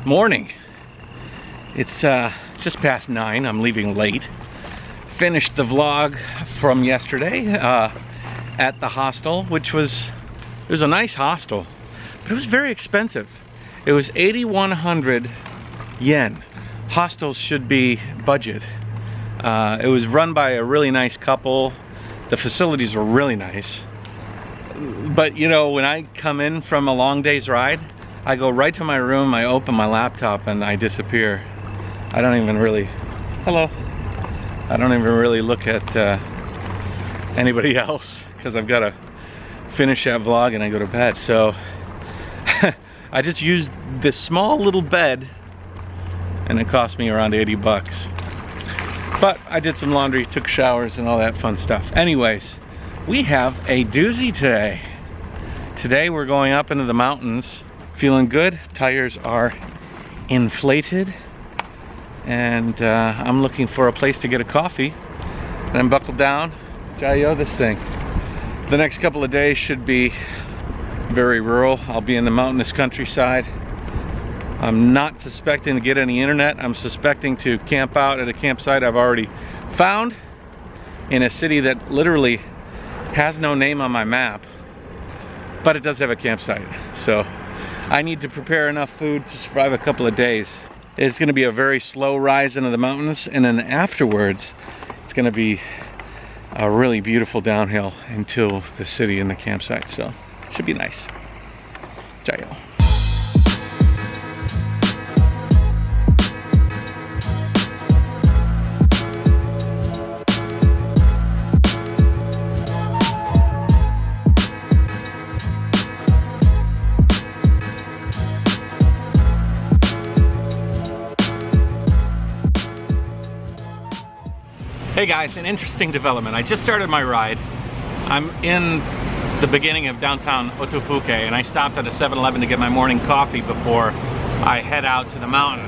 morning. It's just past 9. I'm leaving late. Finished the vlog from yesterday at the hostel, which was a nice hostel, but it was very expensive. It was 8,100 yen. Hostels should be budget. It was run by a really nice couple. The facilities were really nice. But you know, when I come in from a long day's ride, I go right to my room, I open my laptop, and I disappear. I don't even really, hello. I don't even really look at anybody else because I've got to finish that vlog and I go to bed. So I just used this small little bed and it cost me around 80 bucks. But I did some laundry, took showers and all that fun stuff. Anyways, we have a doozy today. Today we're going up into the mountains. Feeling good. Tires are inflated. And I'm looking for a place to get a coffee. And I'm buckled down. Jayoe this thing. The next couple of days should be very rural. I'll be in the mountainous countryside. I'm not suspecting to get any internet. I'm suspecting to camp out at a campsite I've already found in a city that literally has no name on my map, but it does have a campsite. So I need to prepare enough food to survive a couple of days. It's going to be a very slow rise into the mountains, and then afterwards it's going to be a really beautiful downhill until the city and the campsite. So should be nice. Jayoe. Hey guys, an interesting development. I just started my ride. I'm in the beginning of downtown Otofuke and I stopped at a 7-Eleven to get my morning coffee before I head out to the mountain.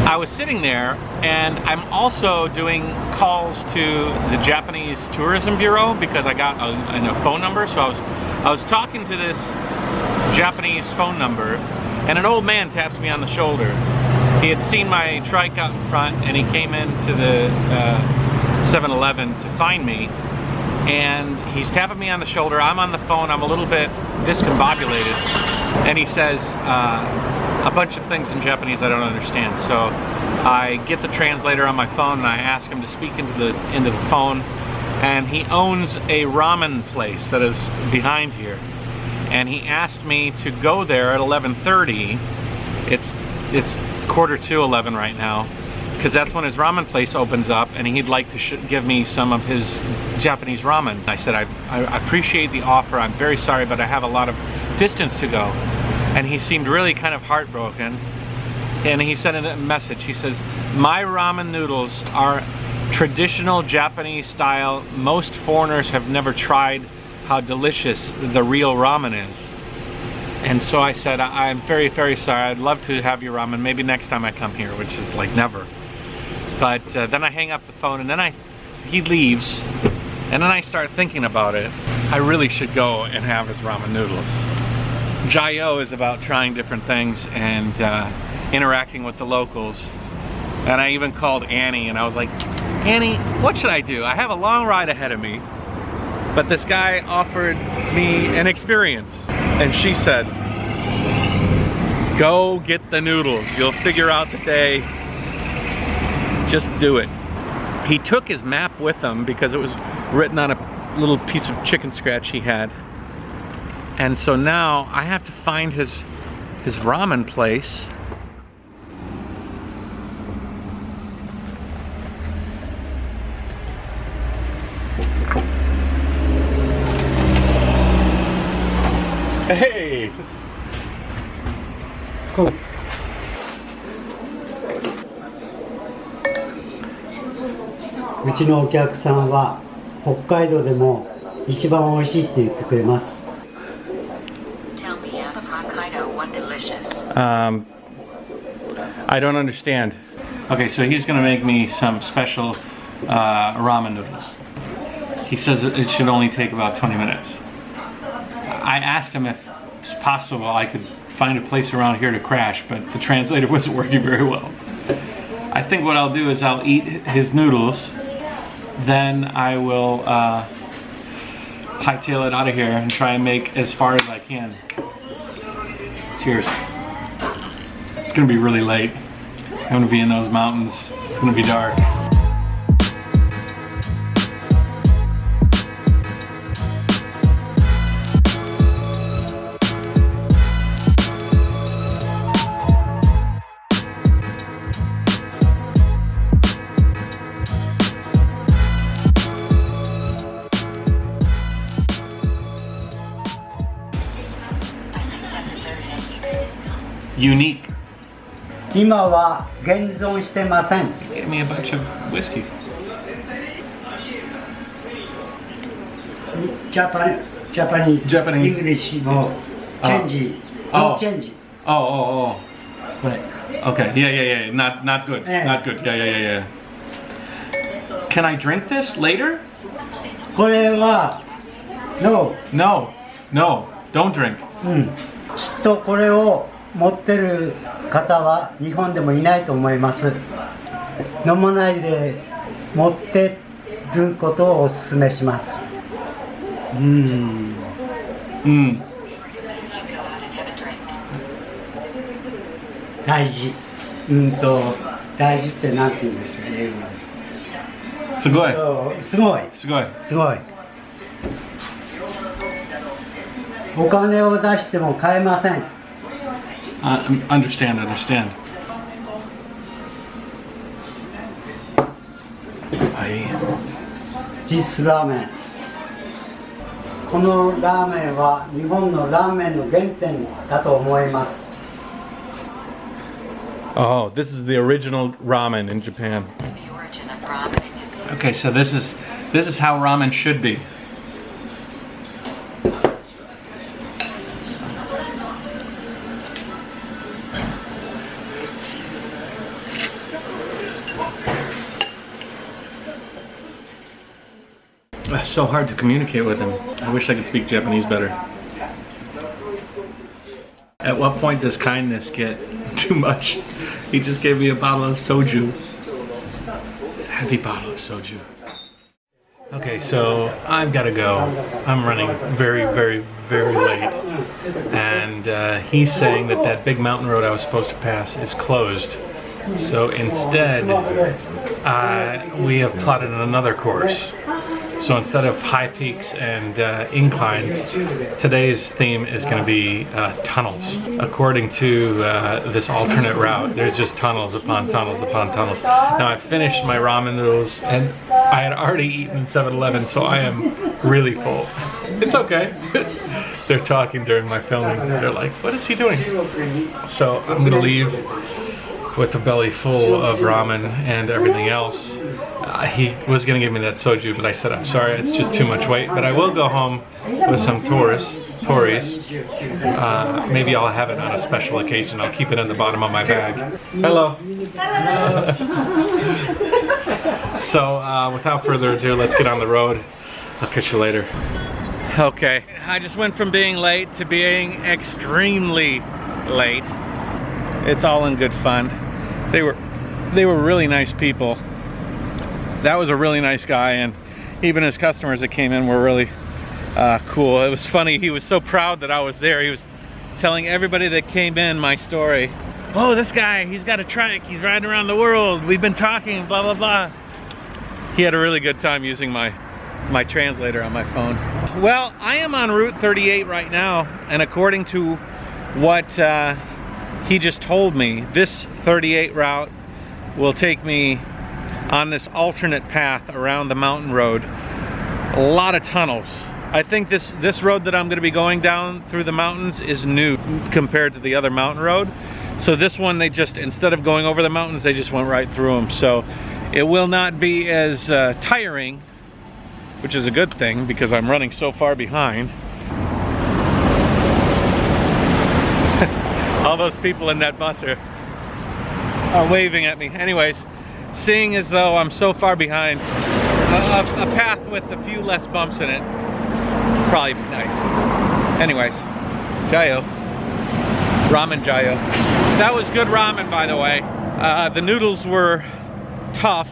I was sitting there and I'm also doing calls to the Japanese Tourism Bureau because I got a phone number. So I was talking to this Japanese phone number and an old man taps me on the shoulder. He had seen my trike out in front and he came into the 7-Eleven to find me, and he's tapping me on the shoulder. I'm on the phone, I'm a little bit discombobulated, and he says a bunch of things in Japanese I don't understand. So I get the translator on my phone and I ask him to speak into the phone, and he owns a ramen place that is behind here, and he asked me to go there at 11:30. It's 11:45 right now, because that's when his ramen place opens up, and he'd like to give me some of his Japanese ramen. I said, I appreciate the offer, I'm very sorry, but I have a lot of distance to go. And he seemed really kind of heartbroken, and he sent a message. He says, my ramen noodles are traditional Japanese style. Most foreigners have never tried how delicious the real ramen is. And so I said, I'm very, very sorry. I'd love to have your ramen. Maybe next time I come here, which is like never. But then I hang up the phone, and then he leaves. And then I start thinking about it. I really should go and have his ramen noodles. Jayoe is about trying different things and interacting with the locals. And I even called Annie, and I was like, Annie, what should I do? I have a long ride ahead of me, but this guy offered me an experience. And she said, go get the noodles. You'll figure out the day. Just do it. He took his map with him because it was written on a little piece of chicken scratch he had. And so now I have to find his ramen place. Hey! Cool. うちのお客さんは北海道でも一番美味しいって言ってくれます。Tell me out of Hokkaido one delicious. I don't understand. Okay, so he's gonna make me some special ramen noodles. He says it should only take about 20 minutes. I asked him if it's possible I could find a place around here to crash, but the translator wasn't working very well. I think what I'll do is I'll eat his noodles, then I will hightail it out of here and try and make as far as I can. Cheers. It's gonna be really late. I'm gonna be in those mountains. It's gonna be dark. Unique. 今は現存してません。 Gave me a bunch of whiskey. Japanese Japanese. English のチェンジ、no チェンジ。 Oh. これ。 Okay. Yeah. Not good. Yeah. Not good. Yeah. Can I drink this later? これは no。 No. Don't drink. きっとこれを持ってる方は日本でもいないと思います。飲まないで持ってることをお勧めします。You go out and have a drink. 大事。大事ってなんて言うんですか、英語で。すごい。すごい。すごい。お金を出しても買えません。Understand. This ラーメン。このラーメンは日本のラーメンの原点だと思います。Oh, this is the original ramen in Japan. It's the origin of ramen. Okay, so this is how ramen should be. It's so hard to communicate with him. I wish I could speak Japanese better. At what point does kindness get too much? He just gave me a bottle of soju. It's a heavy bottle of soju. Okay, so I've got to go. I'm running very late. And he's saying that big mountain road I was supposed to pass is closed. So instead, we have plotted another course. So instead of high peaks and inclines, today's theme is going to be tunnels. According to this alternate route, there's just tunnels upon tunnels upon tunnels. Now I finished my ramen noodles and I had already eaten 7-Eleven, so I am really full. It's okay. They're talking during my filming. They're like, what is he doing? So I'm going to leave with a belly full of ramen and everything else. He was going to give me that soju, but I said, I'm sorry, it's just too much weight. But I will go home with some tories. Maybe I'll have it on a special occasion. I'll keep it in the bottom of my bag. Hello. So without further ado, let's get on the road. I'll catch you later. Okay, I just went from being late to being extremely late. It's all in good fun. They were really nice people. That was a really nice guy, and even his customers that came in were really cool. It was funny, he was so proud that I was there. He was telling everybody that came in my story. Oh, this guy, he's got a trike, he's riding around the world, we've been talking, blah, blah, blah. He had a really good time using my translator on my phone. Well, I am on Route 38 right now, and according to what he just told me, this 38 route will take me on this alternate path around the mountain road. A lot of tunnels. I think this road that I'm going to be going down through the mountains is new compared to the other mountain road. So this one, they just, instead of going over the mountains, they just went right through them. So it will not be as tiring, which is a good thing because I'm running so far behind. All those people in that bus are waving at me. Anyways, seeing as though I'm so far behind, a path with a few less bumps in it probably be nice. Anyways, Jayoe. Ramen Jayoe. That was good ramen, by the way. The noodles were tough,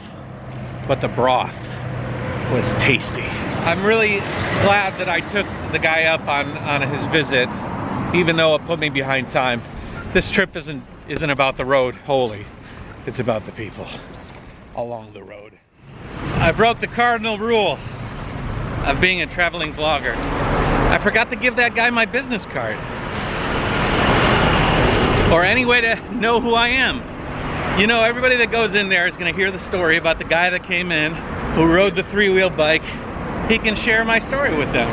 but the broth was tasty. I'm really glad that I took the guy up on his visit, even though it put me behind time. This trip isn't about the road wholly. It's about the people along the road. I broke the cardinal rule of being a traveling vlogger. I forgot to give that guy my business card. Or any way to know who I am. You know, everybody that goes in there is gonna hear the story about the guy that came in, who rode the three-wheel bike. He can share my story with them.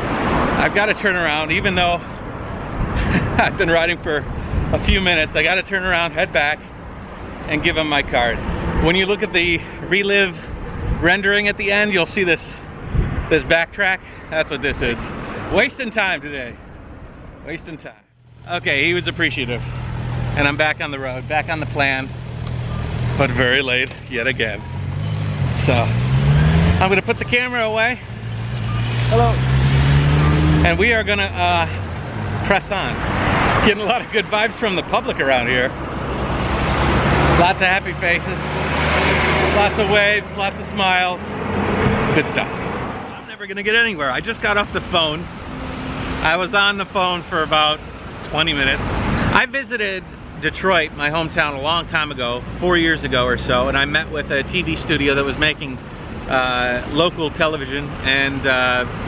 I've got to turn around, even though I've been riding for a few minutes. I got to turn around, head back, and give him my card. When you look at the relive rendering at the end, you'll see this backtrack. That's what this is. Wasting time today. Wasting time. Okay, he was appreciative. And I'm back on the road, back on the plan, but very late yet again. So, I'm gonna put the camera away. Hello. And we are gonna press on. Getting a lot of good vibes from the public around here. Lots of happy faces, lots of waves, lots of smiles. Good stuff. I'm never gonna get anywhere. I just got off the phone. I was on the phone for about 20 minutes. I visited Detroit, my hometown, a long time ago, 4 years ago or so, and I met with a TV studio that was making local television and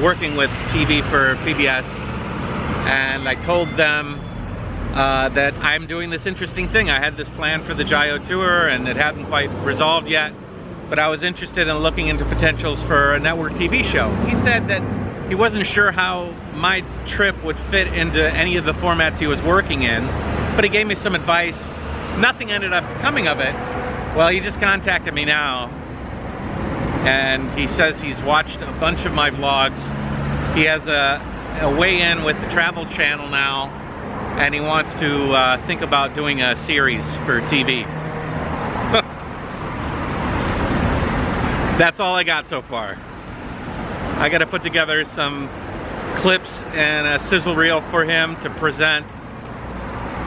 working with TV for PBS. And I told them that I'm doing this interesting thing. I had this plan for the Jayoe tour and it hadn't quite resolved yet, but I was interested in looking into potentials for a network TV show. He said that he wasn't sure how my trip would fit into any of the formats he was working in, but he gave me some advice. Nothing ended up coming of it. Well, he just contacted me now, and he says he's watched a bunch of my vlogs. He has a weigh-in with the Travel Channel now, and he wants to think about doing a series for TV. That's all I got so far. I got to put together some clips and a sizzle reel for him to present.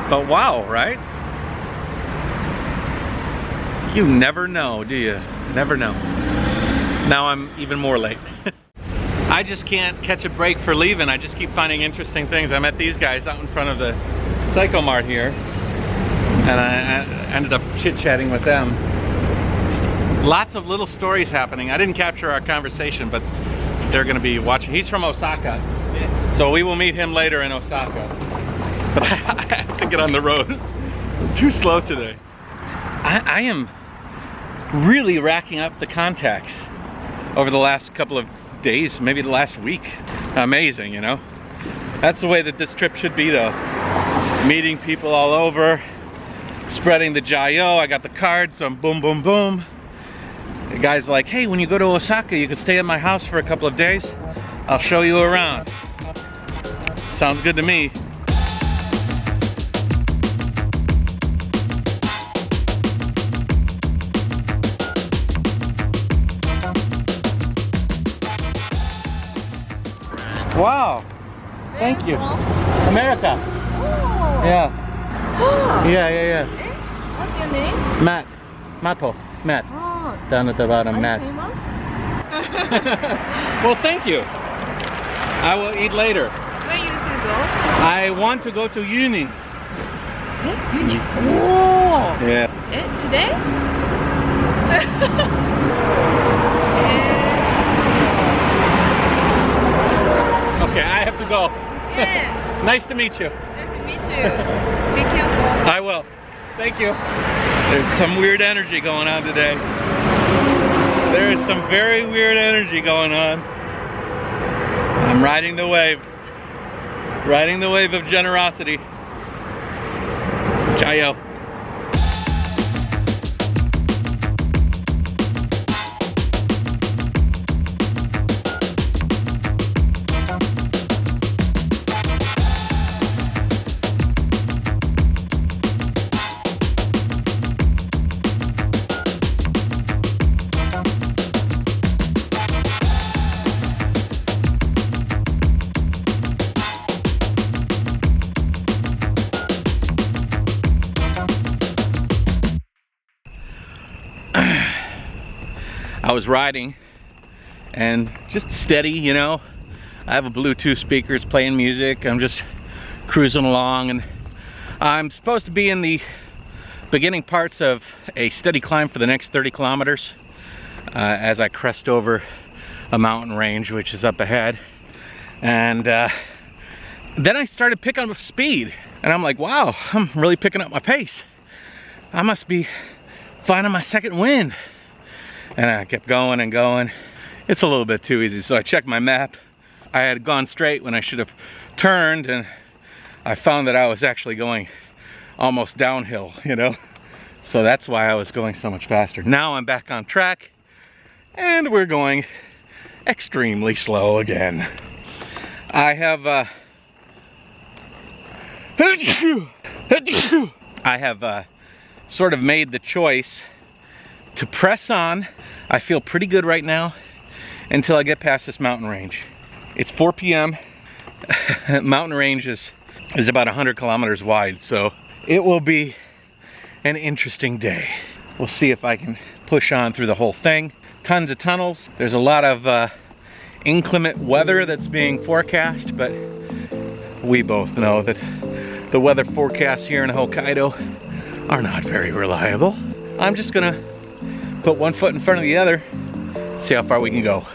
But wow, right? You never know, do you? Never know. Now I'm even more late. I just can't catch a break for leaving. I just keep finding interesting things. I met these guys out in front of the Mart here, and I ended up chit-chatting with them. Just lots of little stories happening. I didn't capture our conversation, but they're going to be watching. He's from Osaka, so we will meet him later in Osaka. But I have to get on the road. I'm too slow today. I am really racking up the contacts over the last couple of days, maybe the last week. Amazing, you know? That's the way that this trip should be, though. Meeting people all over, spreading the Jayoe. I got the card, so I'm boom, boom, boom. The guy's like, hey, when you go to Osaka, you can stay at my house for a couple of days. I'll show you around. Sounds good to me. Wow. Thank you. America. Oh. Yeah. Yeah. Eh? What's your name? Matt. Matt. Oh. Down at the bottom, Are Matt. you famous? Well, thank you. I will eat later. Where you to go? I want to go to uni. Eh? Uni? Oh. Yeah. Eh? Today? Okay, I have to go. Yeah. Nice to meet you. Nice to meet you. Be careful. I will. Thank you. There's some weird energy going on today. There is some very weird energy going on. I'm riding the wave. Riding the wave of generosity. Jayoe. I was riding and just steady, you know. I have a Bluetooth speakers playing music. I'm just cruising along, and I'm supposed to be in the beginning parts of a steady climb for the next 30 kilometers as I crest over a mountain range which is up ahead. And then I started picking up speed, and I'm like, wow, I'm really picking up my pace. I must be finding my second wind. And I kept going and going. It's a little bit too easy, so I checked my map. I had gone straight when I should have turned, and I found that I was actually going almost downhill, you know? So that's why I was going so much faster. Now I'm back on track, and we're going extremely slow again. I have sort of made the choice to press on. I feel pretty good right now until I get past this mountain range. It's 4 p.m. Mountain range is about 100 kilometers wide, so it will be an interesting day. We'll see if I can push on through the whole thing. Tons of tunnels. There's a lot of inclement weather that's being forecast, but we both know that the weather forecasts here in Hokkaido are not very reliable. I'm just gonna put one foot in front of the other, see how far we can go.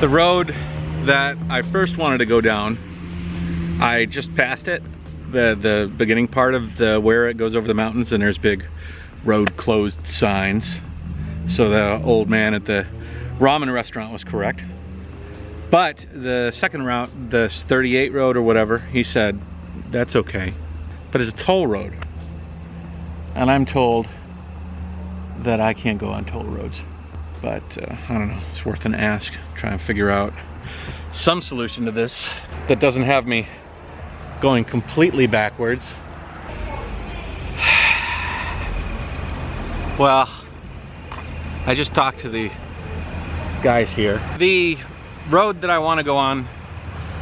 The road that I first wanted to go down, I just passed it. The beginning part of where it goes over the mountains, and there's big road closed signs. So the old man at the ramen restaurant was correct. But the second route, the 38 road or whatever, he said, that's okay. But it's a toll road. And I'm told that I can't go on toll roads. But I don't know, it's worth an ask. Try and figure out some solution to this that doesn't have me going completely backwards. Well, I just talked to the guys here. The road that I want to go on,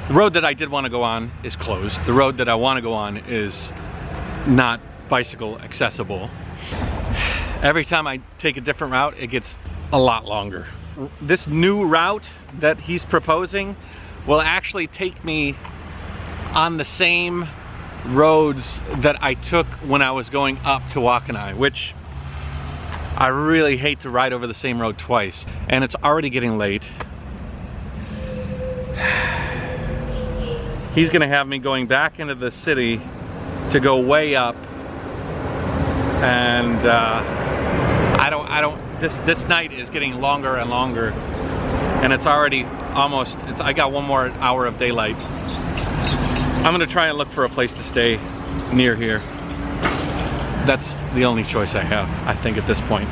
the road that I did want to go on is closed. The road that I want to go on is not bicycle accessible. Every time I take a different route, it gets a lot longer. This new route that he's proposing will actually take me on the same roads that I took when I was going up to Wakanai, which I really hate to ride over the same road twice. And it's already getting late. He's gonna have me going back into the city to go way up, and this night is getting longer and longer, and it's already almost, I got one more hour of daylight. I'm gonna try and look for a place to stay near here. That's the only choice I have, I think, at this point.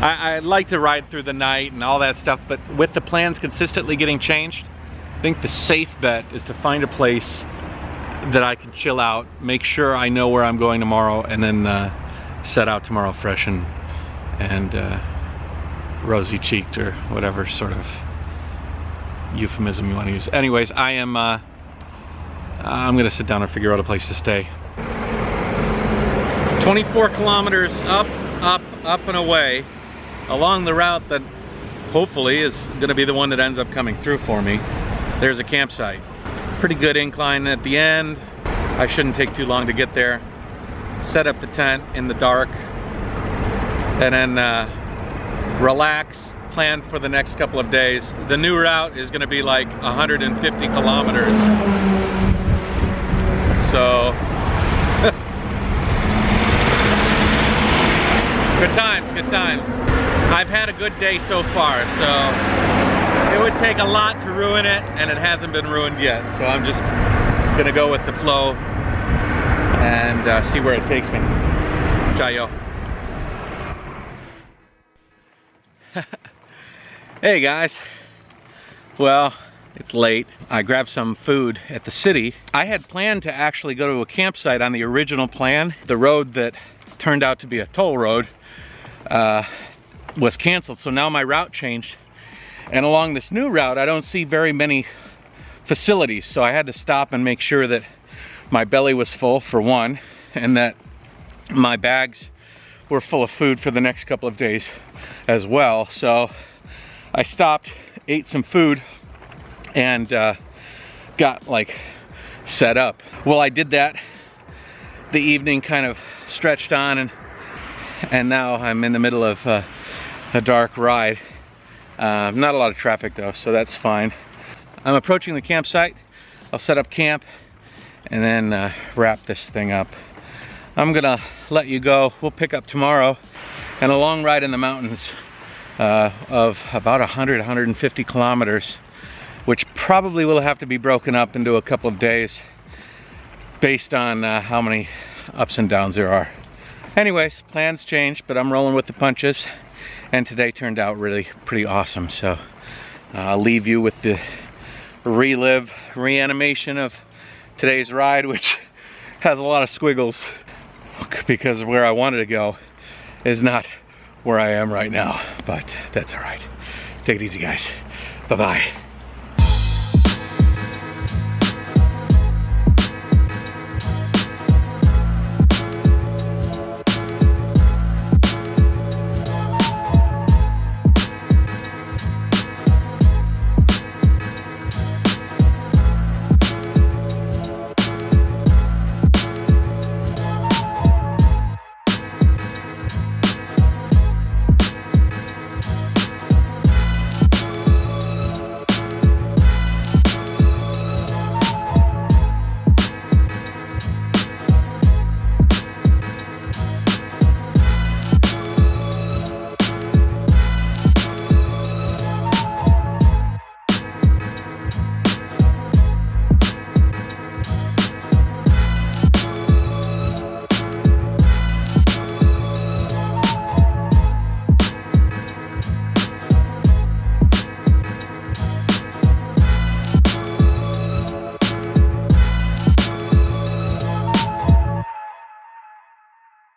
I'd like to ride through the night and all that stuff, but with the plans consistently getting changed, I think the safe bet is to find a place that I can chill out, make sure I know where I'm going tomorrow, and then set out tomorrow fresh and rosy-cheeked, or whatever sort of euphemism you want to use. Anyways, I'm gonna sit down and figure out a place to stay. 24 kilometers up, up, up and away along the route that hopefully is gonna be the one that ends up coming through for me. There's a campsite. Pretty good incline at the end. I shouldn't take too long to get there. Set up the tent in the dark, and then relax, plan for the next couple of days. The new route is gonna be like 150 kilometers. So, good times, good times. I've had a good day so far, so it would take a lot to ruin it, and it hasn't been ruined yet. So I'm just gonna go with the flow and see where it takes me. Jayoe. Hey guys. Well, it's late. I grabbed some food at the city. I had planned to actually go to a campsite on the original plan. The road that turned out to be a toll road was canceled, so now my route changed, And along this new route, I don't see very many facilities, so I had to stop and make sure that my belly was full, for one, and that my bags were full of food for the next couple of days as well. So I stopped, ate some food, and got like set up. Well, I did that. The evening kind of stretched on, and now I'm in the middle of a dark ride. Not a lot of traffic though, so that's fine. I'm approaching the campsite. I'll set up camp and then wrap this thing up. I'm gonna let you go. We'll pick up tomorrow, and a long ride in the mountains of about 150 kilometers, which probably will have to be broken up into a couple of days based on how many ups and downs there are. Anyways, plans changed, but I'm rolling with the punches, and today turned out really pretty awesome. So I'll leave you with the reanimation of today's ride, which has a lot of squiggles because where I wanted to go is not where I am right now, but that's all right. Take it easy, guys. Bye-bye.